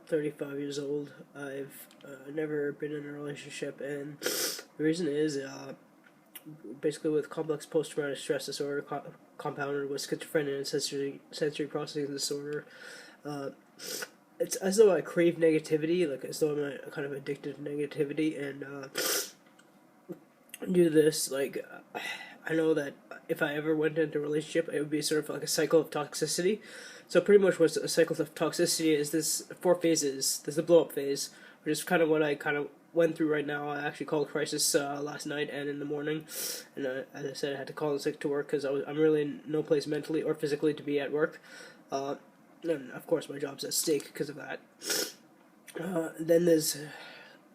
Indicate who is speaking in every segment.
Speaker 1: 35 years old. I've never been in a relationship, and the reason is basically with complex post-traumatic stress disorder compounded with schizophrenia and sensory processing disorder. Uh, it's as though I crave negativity, like as though I'm kind of addicted to negativity, and due to this, I know that if I ever went into a relationship, it would be sort of like a cycle of toxicity. So pretty much what's a cycle of toxicity is this four phases. There's the blow up phase, which is kind of what I kind of went through right now. I actually called crisis last night and in the morning, and as I said, I had to call in sick to work because I'm really in no place mentally or physically to be at work. And of course my job's at stake because of that. Then there's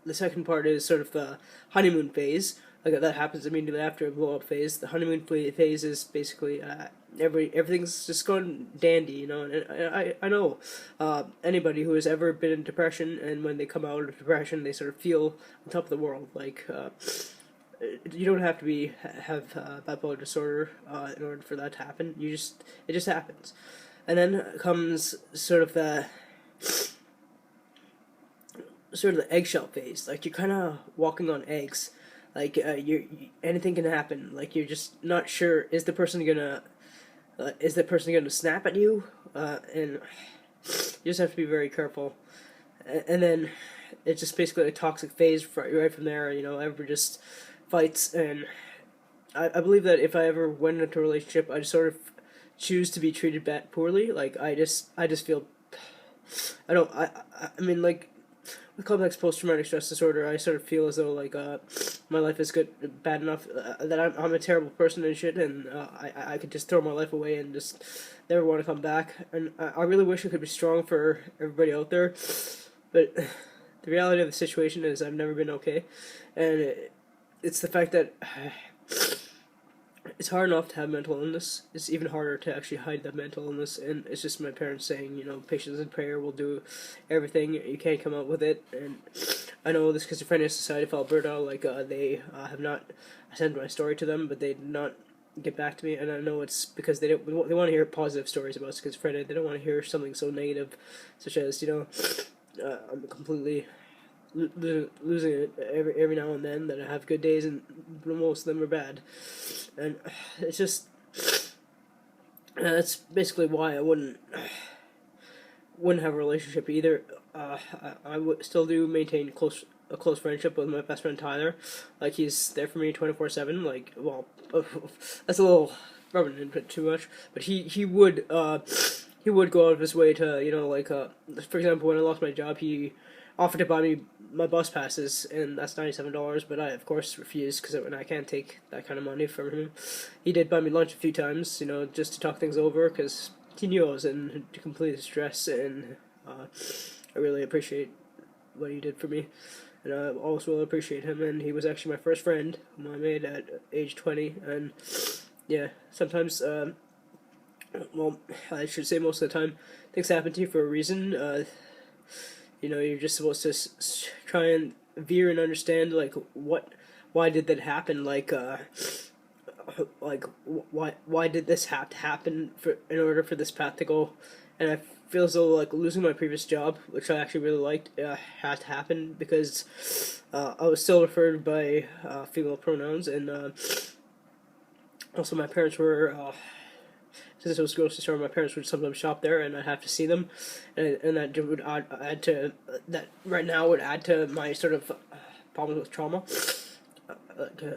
Speaker 1: the second part is sort of the honeymoon phase. Like that happens immediately after a blow up phase. The honeymoon phase is basically everything's just going dandy, you know. And I know anybody who has ever been in depression, and when they come out of depression, they sort of feel on top of the world. You don't have to have bipolar disorder in order for that to happen. It just happens, and then comes sort of the eggshell phase. Like you're kind of walking on eggs. Like anything can happen. Like you're just not sure, is the person gonna snap at you, and you just have to be very careful. And then it's just basically a toxic phase right from there. You know, everybody just fights, and I believe that if I ever went into a relationship, I'd sort of choose to be treated poorly. Like I just feel I mean, like, with complex post-traumatic stress disorder, I sort of feel as though my life is bad enough that I'm a terrible person and shit, and I could just throw my life away and just never want to come back. And I really wish I could be strong for everybody out there, but the reality of the situation is I've never been okay, and it's the fact that it's hard enough to have mental illness. It's even harder to actually hide that mental illness, and it's just my parents saying, you know, patience and prayer will do everything. You can't come out with it, and I know the Schizophrenia Society of Alberta, they have not. I sent my story to them, but they did not get back to me, and I know it's because they want to hear positive stories about schizophrenia. They don't want to hear something so negative, such as, you know, I'm completely losing it every now and then, that I have good days and most of them are bad, and it's just that's basically why I wouldn't have a relationship either. I would still do maintain a close friendship with my best friend Tyler. Like, he's there for me 24/7. Like, well, that's a little rubbing into it too much, but he would go out of his way to, you know, for example, when I lost my job, he offered to buy me my bus passes, and that's $97, but I, of course, refused, because I can't take that kind of money from him. He did buy me lunch a few times, you know, just to talk things over, because he knew I was in complete distress, and I really appreciate what he did for me, and I also will appreciate him, and he was actually my first friend, whom I made at age 20, and yeah, sometimes, well, I should say most of the time, things happen to you for a reason. You know, you're just supposed to try and veer and understand, like, why did that happen? Why did this have to happen in order for this path to go? And I feel as though, like, losing my previous job, which I actually really liked, had to happen because I was still referred by female pronouns, and also my parents were. Since it was a grocery store, my parents would sometimes shop there, and I'd have to see them, and that would add to that. Right now, would add to my sort of problems with trauma,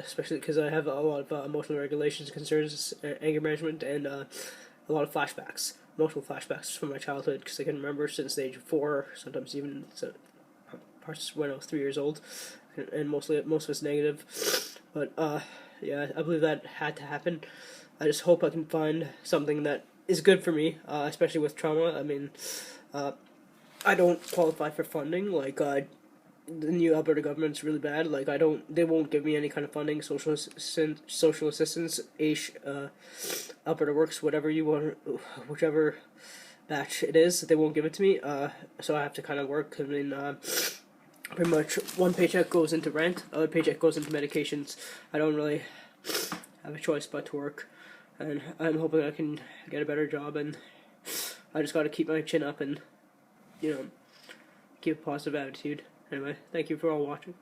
Speaker 1: especially because I have a lot of emotional regulations concerns, anger management, and a lot of emotional flashbacks from my childhood, because I can remember since the age of 4, sometimes even parts when I was 3 years old, and most of it's negative. But yeah, I believe that had to happen. I just hope I can find something that is good for me, especially with trauma. I mean, I don't qualify for funding. Like, the new Alberta government's really bad. Like, they won't give me any kind of funding, social assistance, Alberta Works, whatever you want, whichever batch it is, they won't give it to me. So I have to kind of work. I mean, pretty much one paycheck goes into rent, other paycheck goes into medications. I don't really have a choice but to work, and I'm hoping I can get a better job, and I just got to keep my chin up and, you know, keep a positive attitude. Anyway, thank you for all watching.